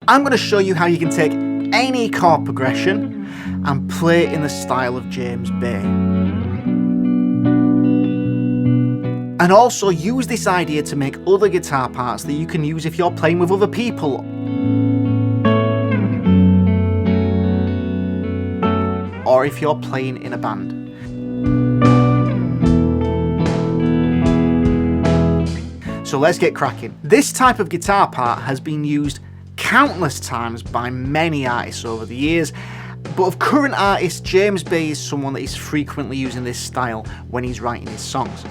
I'm going to show you how you can take any chord progression and play it in the style of James Bay. And also use this idea to make other guitar parts that you can use if you're playing with other people. Or if you're playing in a band. So let's get cracking. This type of guitar part has been used countless times by many artists over the years, but of current artists, James Bay is someone that is frequently using this style when he's writing his songs.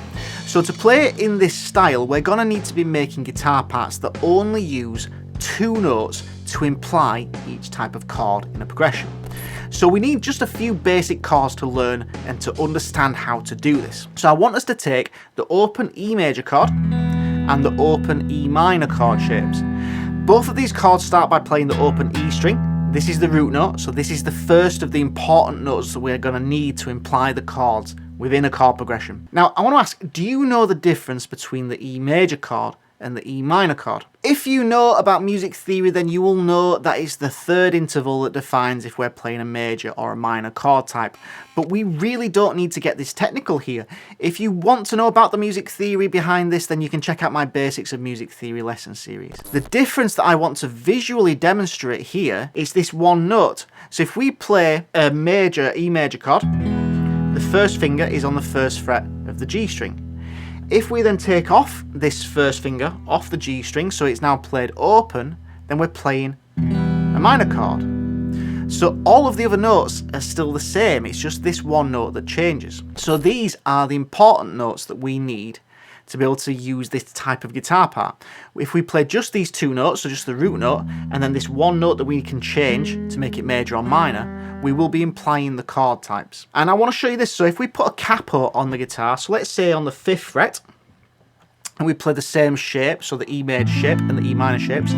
So to play in this style, we're gonna need to be making guitar parts that only use 2 notes to imply each type of chord in a progression. So we need just a few basic chords to learn and to understand how to do this. So I want us to take the open E major chord and the open E minor chord shapes. Both of these chords start by playing the open E string. This is the root note, so this is the first of the important notes that we're going to need to imply the chords within a chord progression. Now, I want to ask, do you know the difference between the E major chord and the E minor chord? If you know about music theory, then you will know that it's the third interval that defines if we're playing a major or a minor chord type. But we really don't need to get this technical here. If you want to know about the music theory behind this, then you can check out my Basics of Music Theory lesson series. The difference that I want to visually demonstrate here is this one note. So if we play a major E major chord, the first finger is on the first fret of the G string. If we then take off this first finger off the G string, so it's now played open, then we're playing a minor chord. So all of the other notes are still the same, it's just this one note that changes. So these are the important notes that we need to be able to use this type of guitar part. If we play just these 2 notes, so just the root note, and then this one note that we can change to make it major or minor, we will be implying the chord types. And I want to show you this. So if we put a capo on the guitar, so let's say on the 5th fret, and we play the same shape, so the E major shape and the E minor shapes,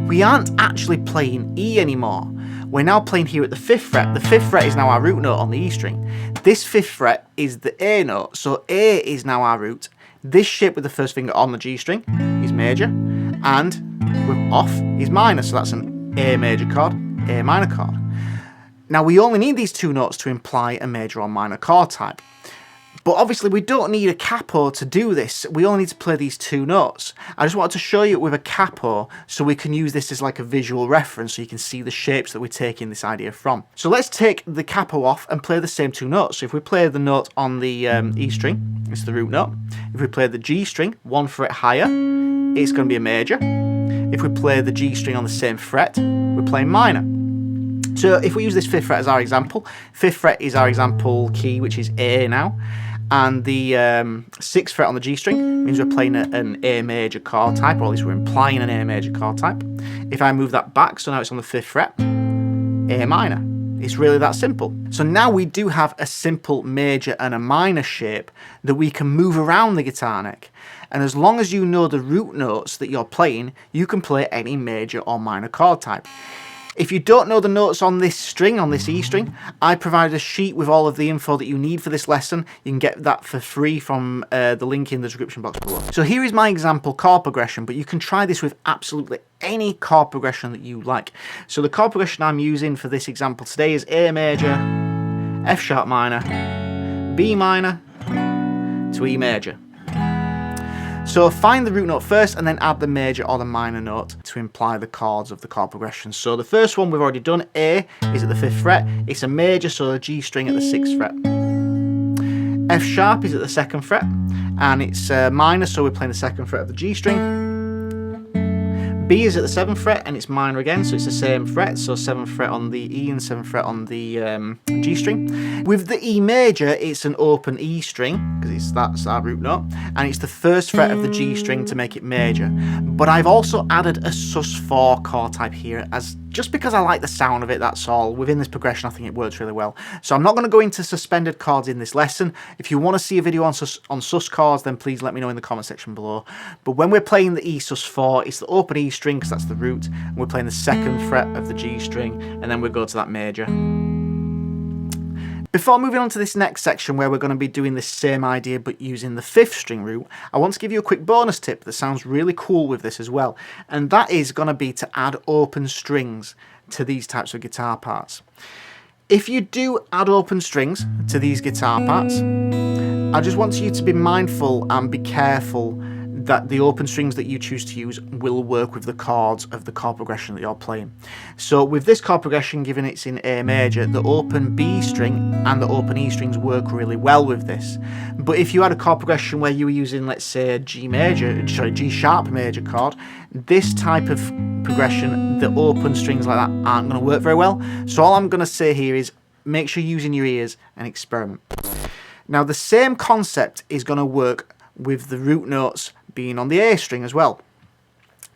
we aren't actually playing E anymore. We're now playing here at the 5th fret. The 5th fret is now our root note on the E string. This 5th fret is the A note, so A is now our root. This shape with the first finger on the G string is major, and with off is minor, so that's an A major chord, A minor chord. Now we only need these 2 notes to imply a major or minor chord type. But obviously we don't need a capo to do this, we only need to play these 2 notes. I just wanted to show you it with a capo so we can use this as like a visual reference so you can see the shapes that we're taking this idea from. So let's take the capo off and play the same 2 notes. So if we play the note on the E string, it's the root note. If we play the G string 1 fret higher, it's going to be a major. If we play the G string on the same fret, we're playing minor. So if we use this 5th fret as our example, 5th fret is our example key, which is A now. And the 6th fret on the G string means we're playing an A major chord type, or at least we're implying an A major chord type. If I move that back, so now it's on the 5th fret, A minor. It's really that simple. So now we do have a simple major and a minor shape that we can move around the guitar neck. And as long as you know the root notes that you're playing, you can play any major or minor chord type. If you don't know the notes on this string, on this E string, I provided a sheet with all of the info that you need for this lesson. You can get that for free from the link in the description box below. So here is my example chord progression, but you can try this with absolutely any chord progression that you like. So the chord progression I'm using for this example today is A major, F sharp minor, B minor to E major. So find the root note first and then add the major or the minor note to imply the chords of the chord progression. So the first one we've already done, A, is at the 5th fret. It's a major, so a G string at the 6th fret. F sharp is at the 2nd fret, and it's minor, so we're playing the 2nd fret of the G string. B is at the 7th fret, and it's minor again, so it's the same fret, so 7th fret on the E and 7th fret on the G string. With the E major, it's an open E string, because that's our root note, and it's the 1st fret of the G string to make it major. But I've also added a sus4 chord type here, as just because I like the sound of it, that's all. Within this progression, I think it works really well. So I'm not going to go into suspended chords in this lesson. If you want to see a video on sus chords, then please let me know in the comment section below. But when we're playing the E sus4, it's the open E string, because that's the root, and we're playing the 2nd fret of the G string, and then we go to that major. Before moving on to this next section where we're going to be doing the same idea but using the 5th string root, I want to give you a quick bonus tip that sounds really cool with this as well, and that is going to be to add open strings to these types of guitar parts. If you do add open strings to these guitar parts, I just want you to be mindful and be careful that the open strings that you choose to use will work with the chords of the chord progression that you're playing. So with this chord progression, given it's in A major, the open B string and the open E strings work really well with this. But if you had a chord progression where you were using, let's say, a G sharp major chord, this type of progression, the open strings like that aren't going to work very well. So all I'm going to say here is make sure you're using your ears and experiment. Now the same concept is going to work with the root notes being on the A string as well.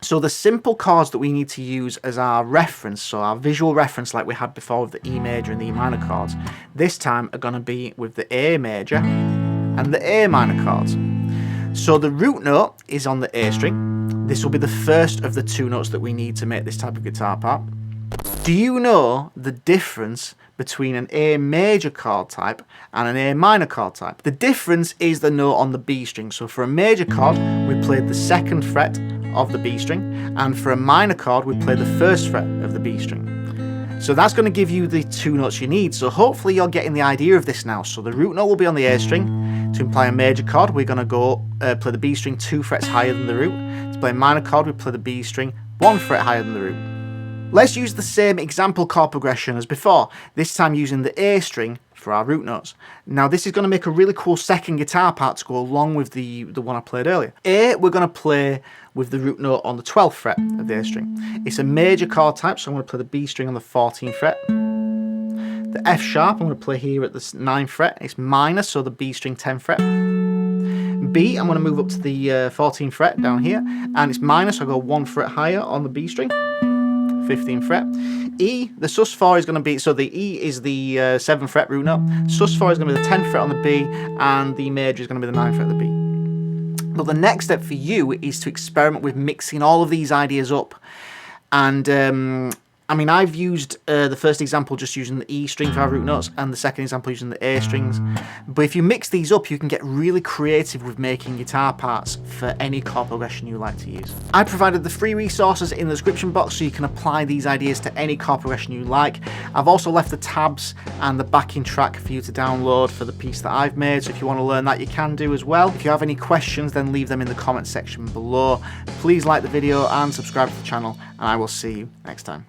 So the simple chords that we need to use as our reference, so our visual reference like we had before with the E major and the E minor chords, this time are going to be with the A major and the A minor chords. So the root note is on the A string. This will be the first of the 2 notes that we need to make this type of guitar part. Do you know the difference between an A major chord type and an A minor chord type? The difference is the note on the B string. So for a major chord, we played the 2nd fret of the B string, and for a minor chord, we played the 1st fret of the B string. So that's going to give you the 2 notes you need. So hopefully you're getting the idea of this now. So the root note will be on the A string. To imply a major chord, we're going to go play the B string 2 frets higher than the root. To play a minor chord, we play the B string 1 fret higher than the root. Let's use the same example chord progression as before, this time using the A string for our root notes. Now this is going to make a really cool second guitar part to go along with the one I played earlier. A, we're going to play with the root note on the 12th fret of the A string. It's a major chord type, so I'm going to play the B string on the 14th fret. The F sharp, I'm going to play here at the 9th fret. It's minor, so the B string 10th fret. B, I'm going to move up to the 14th fret down here, and it's minor, so I go 1 fret higher on the B string. 15th fret. E, the sus4 is going to be, so the E is the 7th fret root note, sus4 is going to be the 10th fret on the B, and the major is going to be the 9th fret of the B. But the next step for you is to experiment with mixing all of these ideas up. And I mean, I've used the first example just using the E string for our root notes, and the second example using the A strings. But if you mix these up, you can get really creative with making guitar parts for any chord progression you like to use. I provided the free resources in the description box so you can apply these ideas to any chord progression you like. I've also left the tabs and the backing track for you to download for the piece that I've made, so if you want to learn that, you can do as well. If you have any questions, then leave them in the comment section below. Please like the video and subscribe to the channel, and I will see you next time.